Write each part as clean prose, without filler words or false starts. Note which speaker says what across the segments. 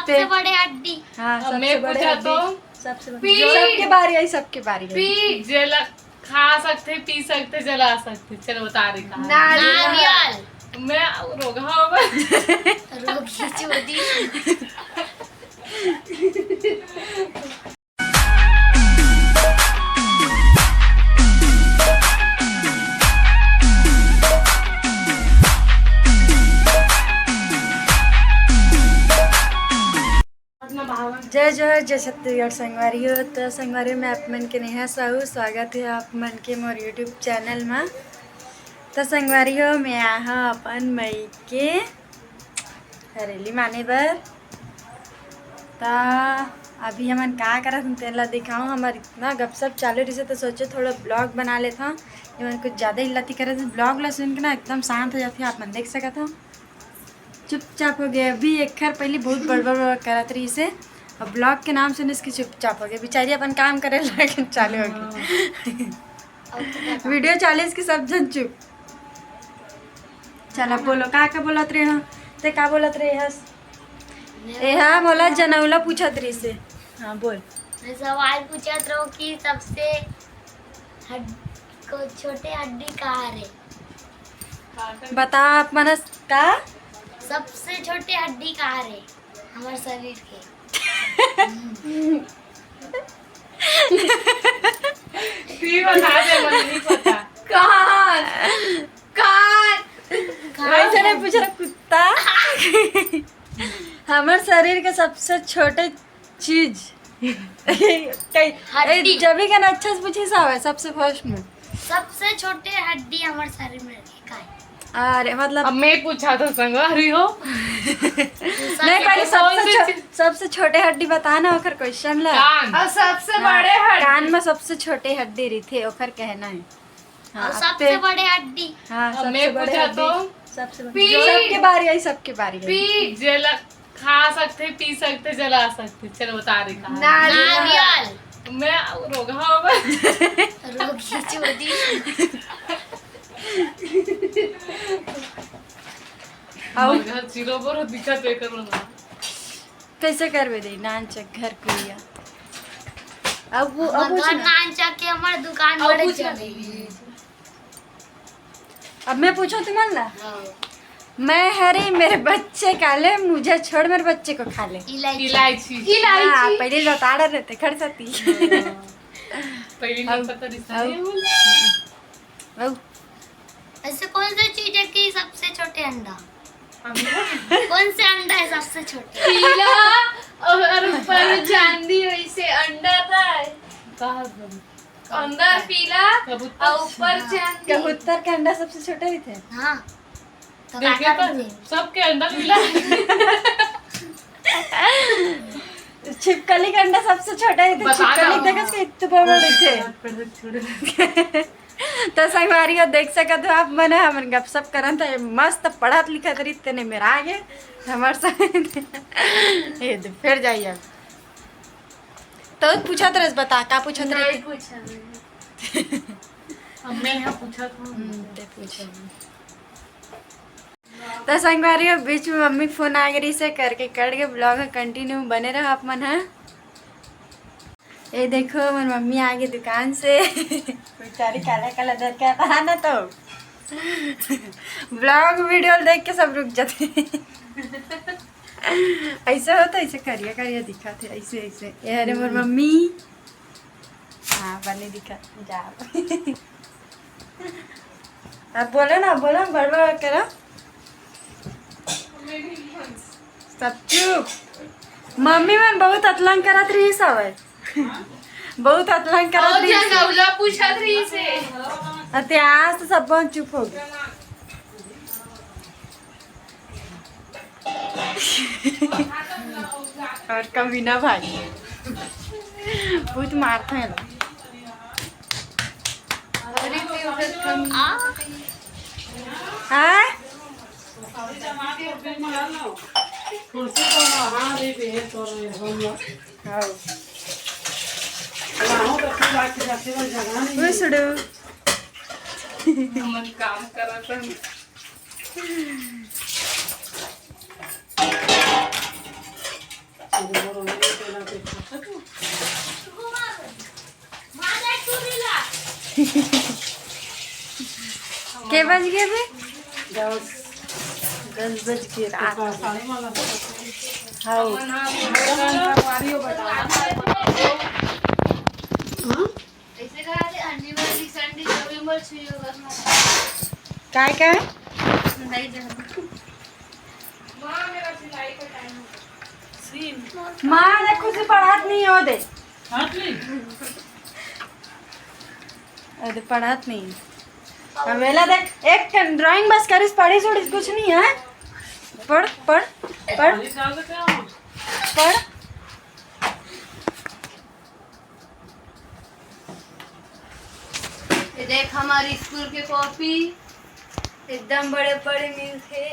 Speaker 1: सबसे बड़े हड्डी।
Speaker 2: हाँ सबसे
Speaker 3: मैं
Speaker 2: बड़े
Speaker 3: पूछा
Speaker 2: हड्डी।
Speaker 3: तो
Speaker 2: सबसे
Speaker 3: पी।
Speaker 2: सबके बारी आई, सबके बारी आई।
Speaker 3: पी जला, खा सकते, पी सकते, जला सकते। चलो बता रही कहा।
Speaker 1: नारियल।
Speaker 3: मैं रोगा होगा।
Speaker 1: रोगी चोदी।
Speaker 2: जय जोहर, जय छत्तीसगढ़ संगवारियों। तो संगवारियों में आप मन के नेहा साहू स्वागत है आप मन के मोर यूट्यूब चैनल में। तो संगवारियों में आहा अपन मई के हरेली माने बर। तो अभी हमन का करत हम तेला दिखाऊँ। हमार इतना गपशप चालू रही तो सोचे थोड़ा ब्लॉग बना लेता हूँ। हमन कुछ ज़्यादा ही लती करे ब्लॉग ला सुन के ना एकदम शांत हो जाती है। आप मन देख सकते हो चुपचाप हो गया। अभी एक खर पहले बहुत बड़बड़ करत रही से, अब ब्लॉग के नाम सुन इसकी चुपचाप हो गया। बेचारी अपन काम करे लेकिन चालू हो गई। वीडियो चालू इसकी सब जन चुप। चलो बोलो का बोलत रहे हो? ते का बोलत रहे हस? हाँ मोला जनौला पूछत रही से। हाँ बोल।
Speaker 1: मैं सवाल पूछत रहो कि सबसे छोटे हड्डी कहाँ है?
Speaker 2: बता आप मनस का
Speaker 1: सबसे छोटे हड्डी कहाँ है हमारे शरीर के?
Speaker 3: पी बता दे, मुझे नहीं पता।
Speaker 1: कान।
Speaker 2: वैसे नहीं पूछ रहा कुत्ता। हमारे शरीर के सबसे छोटे चीज
Speaker 1: हड्डी।
Speaker 2: जब भी कहना अच्छा से पूछे साहब है सबसे फर्स्ट में।
Speaker 1: सबसे छोटे हड्डी हमारे शरीर में का है?
Speaker 2: अरे मतलब
Speaker 3: अब मैं पूछा था संगवारी हो।
Speaker 2: नहीं पहले सबसे छोटे हड्डी बताना ओखर क्वेश्चन ला।
Speaker 3: कान।
Speaker 1: और सबसे
Speaker 2: कान में सबसे छोटे हड्डी रही थे ओखर कहना है। हाँ,
Speaker 1: सबसे बड़े हड्डी।
Speaker 2: हाँ
Speaker 3: अब
Speaker 2: सबसे
Speaker 3: मैं
Speaker 2: बड़े
Speaker 3: पूछा
Speaker 2: हड्डी।
Speaker 3: तो
Speaker 2: सबसे
Speaker 3: पी।
Speaker 2: सबके बारी आई, सबके बारी आई।
Speaker 3: पी जला, खा सकते, पी सकते, जला सकते। चलो बता रही कहा।
Speaker 1: नारियल।
Speaker 3: मैं रोगा होगा।
Speaker 1: रोगी चोदी।
Speaker 3: घर जीरो पर दिक्कत है करो ना।
Speaker 2: कैसे करवे दे नान चक घर कुइया। अब वो अब
Speaker 1: घर नान के हमारे दुकान
Speaker 3: अब
Speaker 1: बड़े
Speaker 3: पूछ।
Speaker 1: चले।
Speaker 2: अब मैं पूछूं तुम्हारे ला। मैं हरी मेरे बच्चे काले, मुझे छोड़ मेरे बच्चे को खा ले।
Speaker 3: इलायची।
Speaker 2: हाँ, पहले लताड़ा रहते खड़ सकती।
Speaker 3: पहले नहीं पता रिश्ता।
Speaker 1: ऐसे कौन सी चीज है कि सबसे छोटे अंडा? कौन से अंडा है सबसे छोटे?
Speaker 4: पीला और ऊपर चांदी वैसे अंडा था। अंदर पीला
Speaker 3: कबूतर।
Speaker 4: और ऊपर चांदी।
Speaker 2: कबूतर के अंडा सबसे छोटे ही थे।
Speaker 1: हाँ तो
Speaker 3: देखे
Speaker 1: काका
Speaker 3: तो
Speaker 1: भी थे।
Speaker 3: सबके अंडा मिला।
Speaker 2: छिपकली का अंडा सबसे छोटा ही थे।
Speaker 3: बता
Speaker 2: छिपकली
Speaker 3: दो।
Speaker 2: देखा इतने बड़े थे। तो संगवारी हो देख सकते हो आप मने हमन गपशप करन तो मस्त पढ़त लिखत रही तने मेरा आगे हमार संग ये दे फिर जाइए। अब तो पूछत रहे बता का पूछत रहे?
Speaker 4: नहीं पूछा मैंने।
Speaker 3: अब मैं यहाँ पूछा था।
Speaker 2: ते पूछो। तो संगवारी हो बीच में मम्मी फोन आ गई से करके कट के ब्लॉग कंटिन्यू बने रहो आप मन। है ये देखो मेरी मम्मी आ गई दुकान से। बेचारी काला काला डर के आता ना तो ब्लॉग वीडियो देख के सब रुक जाते। ऐसे हो तो ऐसे करिया करिया दिखा थे ऐसे ऐसे। ये अरे मोर मम्मी। हाँ बने दिखा जा। अब बोलो ना बोलो बड़बड़ करो सब चुप। मम्मी मन बहुत अतलंग करत रही सब है। बहुत अतलंग करत रही।
Speaker 4: जनौला पूछा थी से।
Speaker 2: इतिहास तो सब बहुत चुप हो गए। और कभी ना भाई बहुत मारते हैं लोग। हाँ
Speaker 3: मन काम करा था।
Speaker 2: के बज गए बे? 10 बज के रात। हाँ
Speaker 4: ऐसे कहा थे अंडी वाली संडे नवंबर छुई होगा
Speaker 2: काय काय
Speaker 4: नहीं जाना माँ मेरा सिलाई का टाइम हो
Speaker 2: माँ देखो से पढ़ात नहीं हो दे अरे पढ़ात नहीं अवेला देख एक ड्राइंग बस करिस पढ़ी छोड़िस कुछ नहीं है। पढ़ पढ़ पढ़ पढ़
Speaker 4: ये देख हमारी स्कूल के कॉपी एकदम बड़े बड़े मिल थे।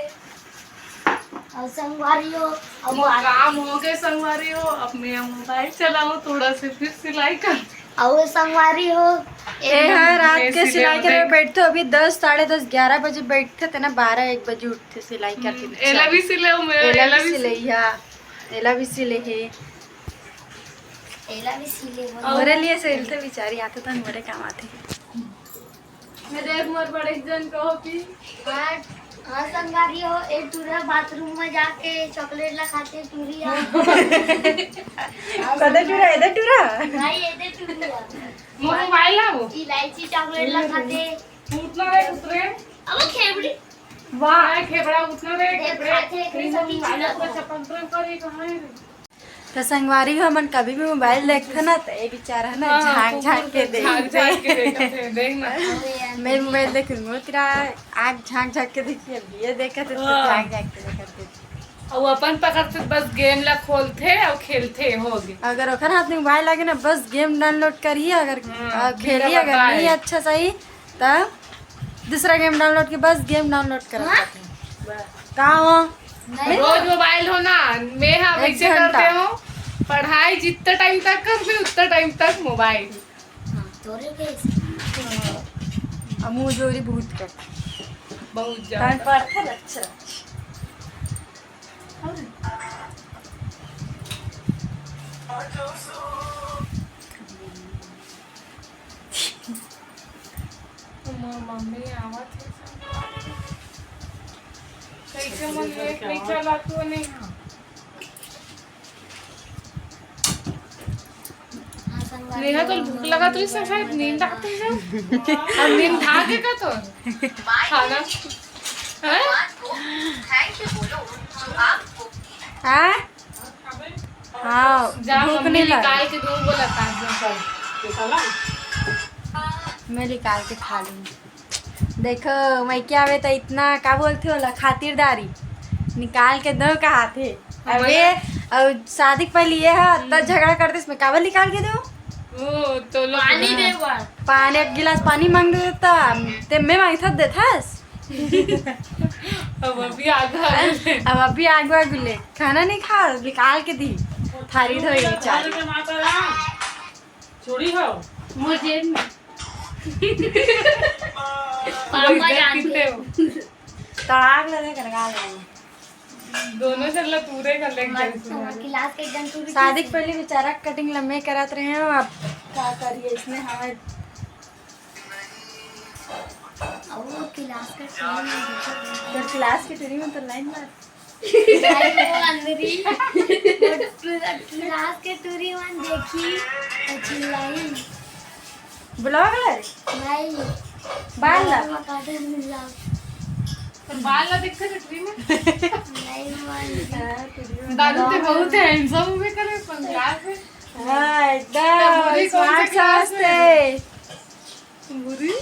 Speaker 1: और संगवारियों अब
Speaker 3: वो काम हो गए संगवारी हो। अब मैं मोबाइल चलाऊं थोड़ा से फिर सिलाई कर।
Speaker 1: और संगवारी हो
Speaker 2: ए है रात के
Speaker 3: ऐसी
Speaker 2: सिलाई
Speaker 3: देख
Speaker 2: करे
Speaker 3: देख।
Speaker 2: बैठते अभी 10 साढ़े 10 11 बजे बैठते थे ना 12-1 बजे उठते सिलाई करते
Speaker 3: एला भी सिले हूं मैं।
Speaker 2: एला भी सिले या एला भी सिले है
Speaker 1: एला भी सिले हो
Speaker 2: हमारे लिए सिलते बेचारी आते तो हमारे काम आते।
Speaker 4: मैं देख मोर बड़े जन कॉपी
Speaker 1: हाँ संगवारी हो एक टूरा बाथरूम में जाके चॉकलेट ला खाते टूरिया
Speaker 2: कदे टूरा इधर टूरा
Speaker 1: भाई ये दे टूरिया
Speaker 3: मोबाइल है वो
Speaker 1: इलायची चॉकलेट ला खाते
Speaker 3: उतना रे उतरे।
Speaker 1: अब वो खेबड़ी
Speaker 3: वाह खेबड़ा उतना रे
Speaker 1: देख
Speaker 3: खेबड़े
Speaker 1: खाते एक सब
Speaker 3: मोबाइल
Speaker 1: चीज
Speaker 3: पर चपंतरन करे कहां है रे।
Speaker 2: तो संगवारी हो मन कभी भी मोबाइल देखते ना तो ये बेचारा ना झांक झांक के
Speaker 3: झांक झांक के
Speaker 2: देखते
Speaker 3: देखते देख ना।
Speaker 2: मैं मोबाइल देखूंगा तेरा आग झांक झांक के देखिए ये देखते तो झांक झांक के देखते।
Speaker 3: और अपन पकड़ते बस गेम ला खोलते और खेलते हो गए।
Speaker 2: अगर ओखर हाथ में मोबाइल लगे ना बस गेम डाउनलोड करिए अगर खेलिए अगर
Speaker 3: बताए।
Speaker 2: नहीं अच्छा सही तो दूसरा गेम डाउनलोड के बस गेम डाउनलोड कर कहाँ हो
Speaker 3: रोज मोबाइल हो ना मैं हाँ
Speaker 2: एक
Speaker 3: वैसे
Speaker 2: घंटा।
Speaker 3: करते हो पढ़ाई जितना टाइम तक कर फिर उतना टाइम तक मोबाइल।
Speaker 1: तोरे के
Speaker 2: मुँह जोरी बहुत कर
Speaker 3: बहुत ज्यादा
Speaker 2: पढ़ते अच्छा
Speaker 3: मम्मी आवत है कैसे मन लेट नहीं चला तो नहीं। नेहा तो भूख लगा तो इससे शायद नींद आती है। अब नींद भागे का तो खाना हैं?
Speaker 2: हाँ हाँ
Speaker 3: जा
Speaker 2: भूख
Speaker 3: मम्मी
Speaker 2: नहीं लगा
Speaker 3: निकाल के दो बोला था।
Speaker 2: मैं निकाल के खा लूँगी। देखो मैं क्या आवे तो इतना क्या बोलते हो ला खातिरदारी निकाल के दो कहा थे अबे और शादी के पहले ये है तब झगड़ा करते इसमें कावल निकाल के दो
Speaker 3: ओ तो लोग
Speaker 1: पानी दे बार
Speaker 2: पानी एक गिलास पानी मांग देता ते मैं मांग था देथास
Speaker 3: अब अभी आधा
Speaker 2: अब अभी आगे आगे ले खाना नहीं खा निकाल के दी थारी धोई चार
Speaker 3: छोड़ी हो
Speaker 4: मुझे
Speaker 1: पापा जानते
Speaker 3: हो
Speaker 2: तड़ाक लगे करगा
Speaker 3: दोनों चल पूरे कर ले
Speaker 1: क्लास के एकदम टूरी
Speaker 2: शादी के पहले बेचारा कटिंग लम्बे कराते रहे हैं अब क्या करिए इसमें हमें
Speaker 1: और वो क्लास का टाइम में
Speaker 2: जब क्लास की ट्रेनिंग में तो लाइन मार
Speaker 1: वो अंदरी क्लास के टूरी वन देखी चिल्लाई
Speaker 2: ब्लॉग ले
Speaker 1: नहीं
Speaker 2: बाल ला
Speaker 1: काटे मिल जाओ
Speaker 3: बाल ला दिखते ट्री में
Speaker 1: नहीं मान
Speaker 3: दादू ते बहुत हैंडसम में करे पंजाब में
Speaker 2: हाँ एकदम स्मार्ट समझते
Speaker 3: बुरी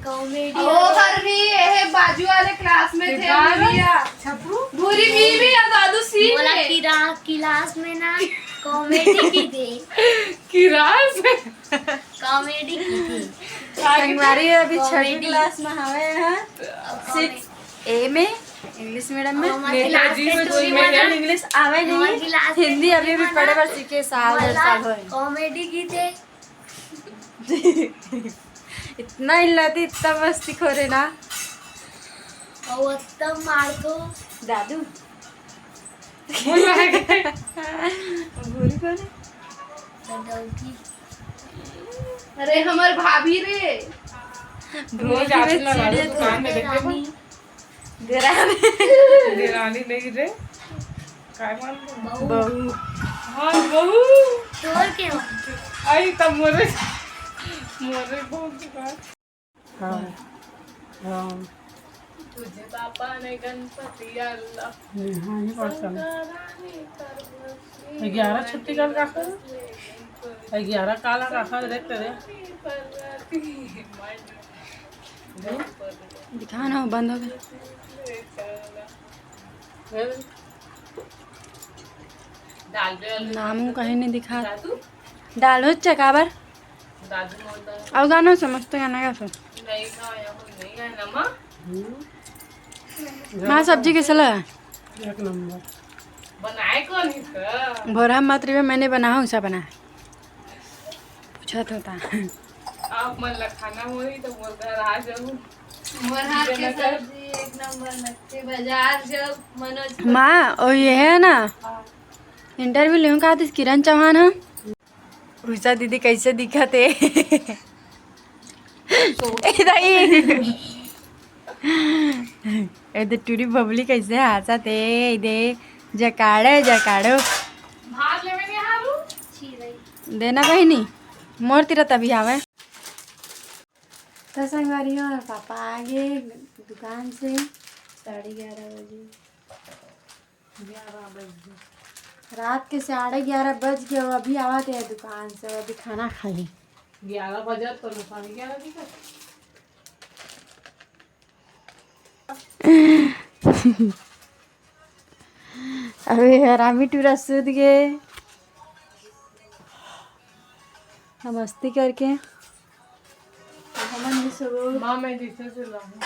Speaker 1: कॉमेडी
Speaker 4: वो कर रही है बाजू वाले क्लास में थे भूरिया
Speaker 3: छपरू
Speaker 4: भूरी भी या दादू सी
Speaker 1: बोला क्लास में ना कॉमेडी की थी
Speaker 3: किरास
Speaker 1: कॉमेडी की थी
Speaker 2: संगवारी अभी छठी
Speaker 1: Comedy।
Speaker 2: क्लास में हवे हैं 6A में इंग्लिश मीडियम में
Speaker 3: नेताजी में
Speaker 1: टूरी
Speaker 3: में
Speaker 1: वाला
Speaker 2: इंग्लिश आवे
Speaker 1: हमारी
Speaker 2: नहीं
Speaker 1: क्लास में
Speaker 2: हिंदी अभी भी पढ़े पर सीखे साल 1.5 साल हुए
Speaker 1: कॉमेडी की थे
Speaker 2: इतना हिलाती इतना मस्ती खोरे ना
Speaker 1: और तब मार दो
Speaker 2: दादू
Speaker 1: चलती।
Speaker 4: अरे हमार भाभी रे
Speaker 3: रोज आते लगा दो दुकान में देखते हो देरानी नहीं रे काय मान
Speaker 2: बहू
Speaker 3: हाँ बहू
Speaker 1: तोड़ के हो।
Speaker 3: आई तब मोरे मोरे बहुत दुकान
Speaker 2: हाँ हाँ
Speaker 3: तुझे पापा ने गणपति अल्लाह
Speaker 2: हाँ नहीं पढ़ सकता
Speaker 3: 11 छुट्टी कर रखा 11 काला रखा देखते रे
Speaker 2: दिखा ना बंद हो गया
Speaker 3: डाल दे
Speaker 2: नामों कहीं नहीं दिखा
Speaker 3: दादू
Speaker 2: डालो चकाबर
Speaker 3: दादू मोदा
Speaker 2: अब गाना समझते गाना का सुन
Speaker 3: नहीं खाया नहीं है ना माँ
Speaker 2: माँ सब्जी कैसे लगा
Speaker 3: एक नंबर बनाए कौन है
Speaker 2: भोरा मात्र में मैंने बनाया उसा बनाया पूछा तो था
Speaker 3: आप मन ला खाना हो रही तो मोर घर आ जाऊँ
Speaker 4: मोर हाथ के सब्जी एक नंबर लगती बाजार जब मनोज
Speaker 2: माँ और ये है ना इंटरव्यू लेने का तो किरण चौहान है उषा दीदी कैसे दिखा थे इधर टूरी बबली कैसे हंसा थे इधर जकाड़ो
Speaker 3: भात ले में नहीं हारू
Speaker 2: देना कहीं नहीं मोर तेरा तभी आवे तो संगवारी और पापा आ गए दुकान से 11:30 बजे रात के 11:30 बज गए अभी आवा थे दुकान से अभी खाना खाई
Speaker 3: 11 बजे तो पानी 11 दिखा
Speaker 2: अभी हरामी टूरा सूद गए मस्ती करके हमन भी सो
Speaker 3: माँ मैं जिसे से लाऊं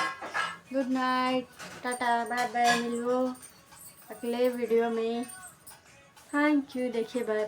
Speaker 2: good night tata bye bye मिलो अगले वीडियो में थैंक यू देखिए बार